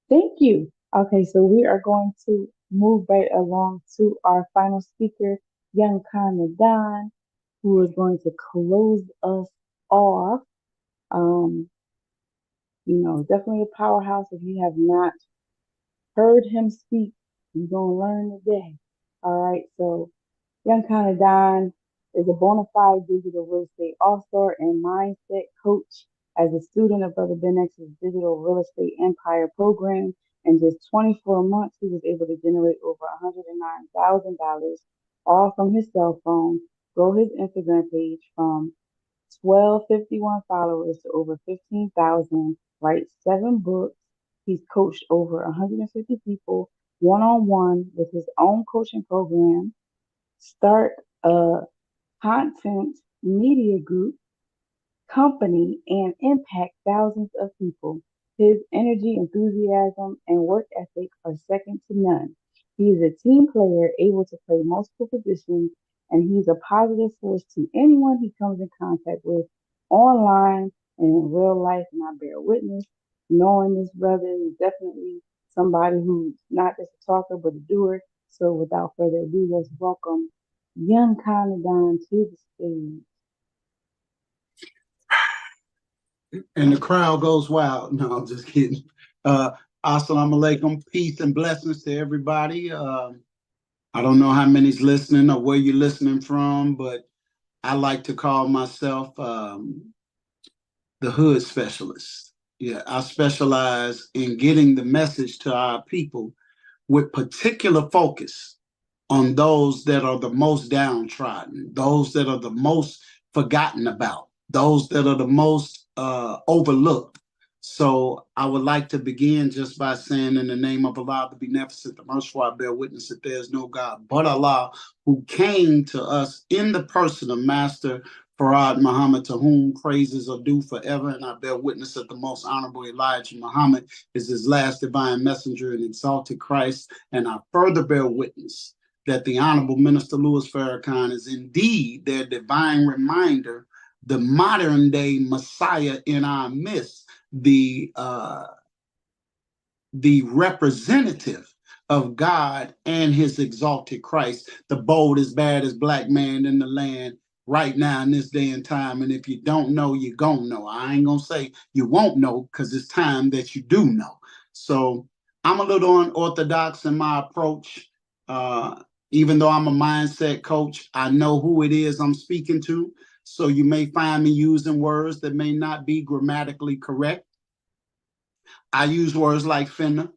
Thank you. Okay, so we are going to move right along to our final speaker, Young Kanadan, who is going to close us off. Um, definitely a powerhouse. If you have not heard him speak, you're gonna learn today. All right, so Young Kanadan is a bona fide digital real estate all-star and mindset coach. As a student of Brother Ben X's digital real estate empire program, in just 24 months, he was able to generate over $109,000 all from his cell phone, grow his Instagram page from 1251 followers to over 15,000, write 7 books. He's coached over 150 people one on one with his own coaching program, start a content media group company, and impact thousands of people. His energy, enthusiasm, and work ethic are second to none. He is a team player able to play multiple positions, and he's a positive force to anyone he comes in contact with online and in real life. And I bear witness, knowing this brother is definitely somebody who's not just a talker but a doer. So without further ado, let's welcome Young Conadan to the stage. And the crowd goes wild. No, I'm just kidding. Uh, Assalamu alaikum, peace and blessings to everybody. I don't know how many's listening or where you're listening from, but I like to call myself the hood specialist. Yeah, I specialize in getting the message to our people with particular focus on those that are the most downtrodden, those that are the most forgotten about, those that are the most overlooked. So I would like to begin just by saying, in the name of Allah, the Beneficent, the Merciful, I bear witness that there is no God but Allah, who came to us in the person of Master Farad Muhammad, to whom praises are due forever. And I bear witness that the most honorable Elijah Muhammad is his last divine messenger and exalted Christ. And I further bear witness that the Honorable Minister Louis Farrakhan is indeed their divine reminder, the modern day Messiah in our midst, the representative of God and his exalted Christ, the boldest, baddest black man in the land right now in this day and time. And if you don't know, you're going to know. I ain't going to say you won't know, because it's time that you do know. So I'm a little unorthodox in my approach. Even though I'm a mindset coach, I know who it is I'm speaking to. So you may find me using words that may not be grammatically correct. I use words like finna.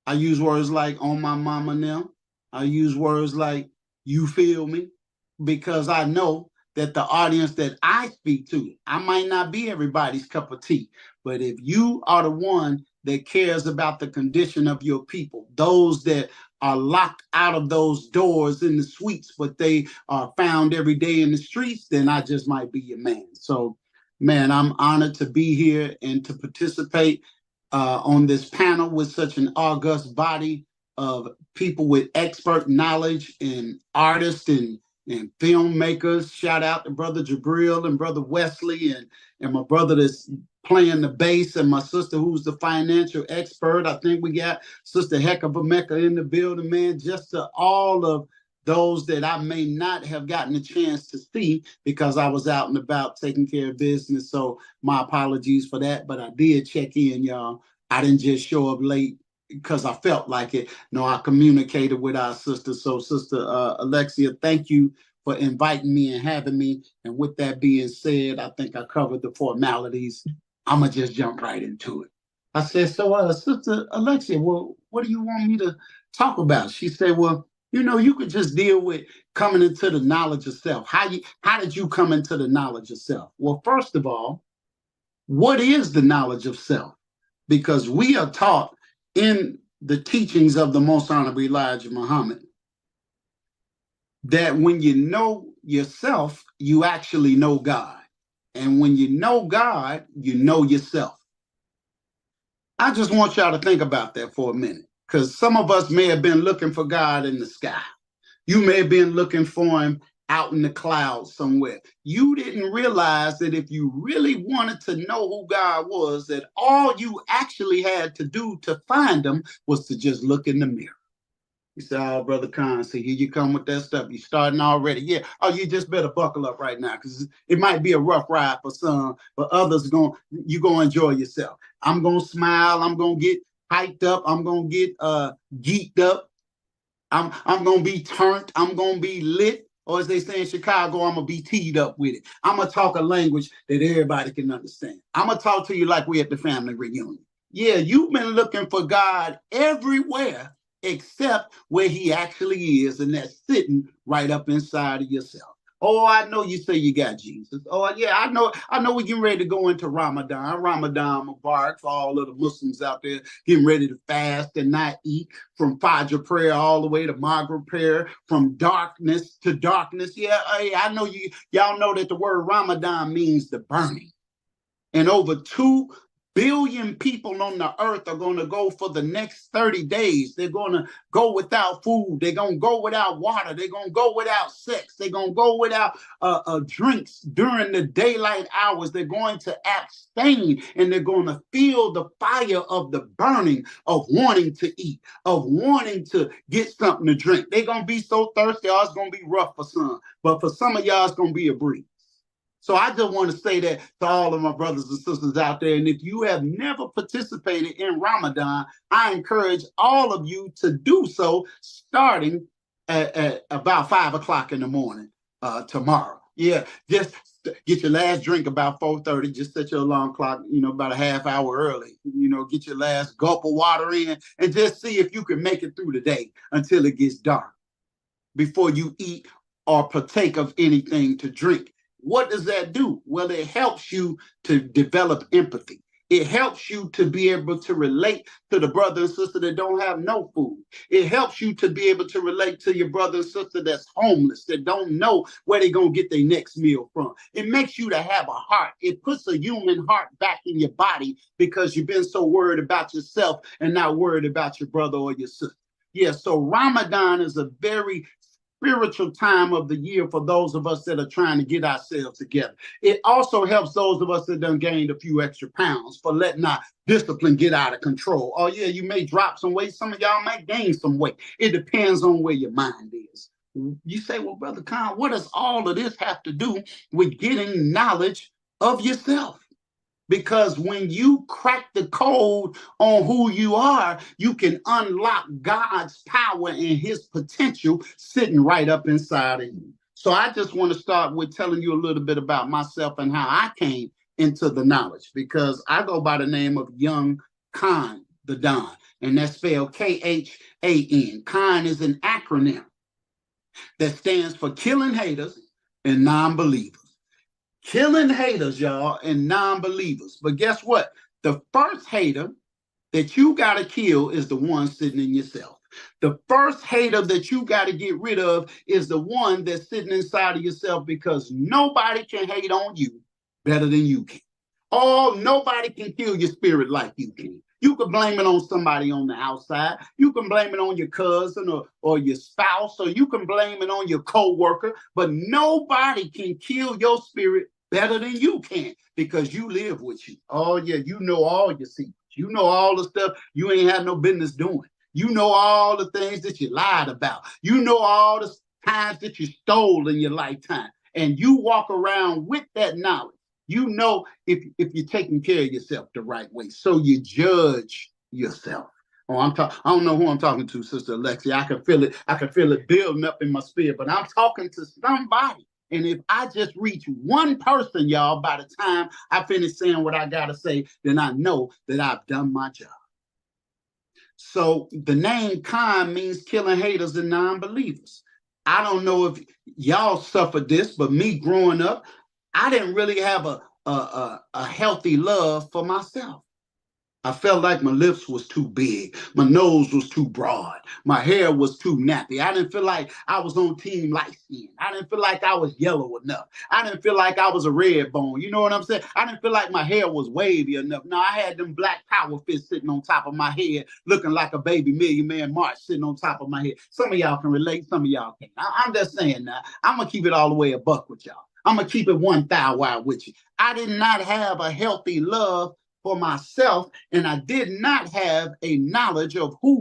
I use words like on my mama now. I use words like you feel me, because I know that the audience that I speak to, I might not be everybody's cup of tea, but if you are the one that cares about the condition of your people, those that are locked out of those doors in the suites, but they are found every day in the streets, then I just might be your man. So, man, I'm honored to be here and to participate on this panel with such an august body of people with expert knowledge and artists and filmmakers. Shout out to Brother Jabril and Brother Wesley and my brother that's playing the bass, and my sister who's the financial expert. I think we got Sister Heck of a Mecca in the building, man. Just to all of those that I may not have gotten a chance to see because I was out and about taking care of business. So my apologies for that, but I did check in, y'all. I didn't just show up late because I felt like it. No, I communicated with our sister. So, Sister Alexia, thank you for inviting me and having me. And with that being said, I think I covered the formalities. I'm going to just jump right into it. I said, so, Sister Alexia, well, what do you want me to talk about? She said, well, you could just deal with coming into the knowledge of self. How did you come into the knowledge of self? Well, first of all, what is the knowledge of self? Because we are taught in the teachings of the Most Honorable Elijah Muhammad that when you know yourself, you actually know God. And when you know God, you know yourself. I just want y'all to think about that for a minute, because some of us may have been looking for God in the sky. You may have been looking for him out in the clouds somewhere. You didn't realize that if you really wanted to know who God was, that all you actually had to do to find him was to just look in the mirror. You say, oh, Brother Khan, see, here you come with that stuff. You're starting already. Yeah. Oh, you just better buckle up right now because it might be a rough ride for some, but others you're going to enjoy yourself. I'm going to smile. I'm going to get hyped up. I'm going to get geeked up. I'm going to be turned. I'm going to be lit. Or as they say in Chicago, I'm going to be teed up with it. I'm going to talk a language that everybody can understand. I'm going to talk to you like we're at the family reunion. Yeah, you've been looking for God everywhere except where he actually is, and that's sitting right up inside of yourself. Oh, I know you say you got Jesus. Oh, yeah, I know we're getting ready to go into Ramadan. Ramadan Mubarak for all of the Muslims out there getting ready to fast and not eat, from Fajr prayer all the way to Maghrib prayer, from darkness to darkness. Yeah, I know y'all know that the word Ramadan means the burning. And over 2 billion people on the earth are going to go for the next 30 days. They're going to go without food. They're going to go without water. They're going to go without sex. They're going to go without drinks during the daylight hours. They're going to abstain, and they're going to feel the fire of the burning of wanting to eat, of wanting to get something to drink. They're going to be so thirsty, oh, it's going to be rough for some. But for some of y'all, it's going to be a breeze. So I just want to say that to all of my brothers and sisters out there. And if you have never participated in Ramadan, I encourage all of you to do so starting at about 5 o'clock in the morning tomorrow. Yeah, just get your last drink about 4:30. Just set your alarm clock, about a half hour early. Get your last gulp of water in and just see if you can make it through the day until it gets dark before you eat or partake of anything to drink. What does that do? Well, it helps you to develop empathy. It helps you to be able to relate to the brother and sister that don't have no food. It helps you to be able to relate to your brother and sister that's homeless, that don't know where they're going to get their next meal from. It makes you to have a heart. It puts a human heart back in your body because you've been so worried about yourself and not worried about your brother or your sister. Yeah, so Ramadan is a very spiritual time of the year for those of us that are trying to get ourselves together. It also helps those of us that done gained a few extra pounds for letting our discipline get out of control. Oh yeah, you may drop some weight. Some of y'all might gain some weight. It depends on where your mind is. You say, well, Brother Khan, what does all of this have to do with getting knowledge of yourself? Because when you crack the code on who you are, you can unlock God's power and his potential sitting right up inside of you. So I just want to start with telling you a little bit about myself and how I came into the knowledge, because I go by the name of Young Khan, the Don, and that's spelled Khan. Khan is an acronym that stands for killing haters and non-believers. Killing haters, y'all, and non-believers. But guess what? The first hater that you got to kill is the one sitting in yourself. The first hater that you got to get rid of is the one that's sitting inside of yourself, because nobody can hate on you better than you can. Oh, nobody can kill your spirit like you can. You can blame it on somebody on the outside. You can blame it on your cousin or your spouse, or you can blame it on your co-worker, but nobody can kill your spirit better than you can, because you live with you. Oh yeah, you know all your secrets. You know all the stuff you ain't had no business doing. You know all the things that you lied about. You know all the times that you stole in your lifetime. And you walk around with that knowledge. You know if you're taking care of yourself the right way. So you judge yourself. Oh, I don't know who I'm talking to, Sister Alexia. I can feel it. I can feel it building up in my spirit. But I'm talking to somebody. And if I just reach one person, y'all, by the time I finish saying what I got to say, then I know that I've done my job. So the name Khan means killing haters and non-believers. I don't know if y'all suffered this, but me growing up, I didn't really have a healthy love for myself. I felt like my lips was too big. My nose was too broad. My hair was too nappy. I didn't feel like I was on team light skin. I didn't feel like I was yellow enough. I didn't feel like I was a red bone. You know what I'm saying? I didn't feel like my hair was wavy enough. No, I had them black power fists sitting on top of my head, looking like a baby Million Man March sitting on top of my head. Some of y'all can relate, some of y'all can't. I'm just saying now, I'm going to keep it all the way a buck with y'all. I'm going to keep it 1,000 with you. I did not have a healthy love for myself, and I did not have a knowledge of who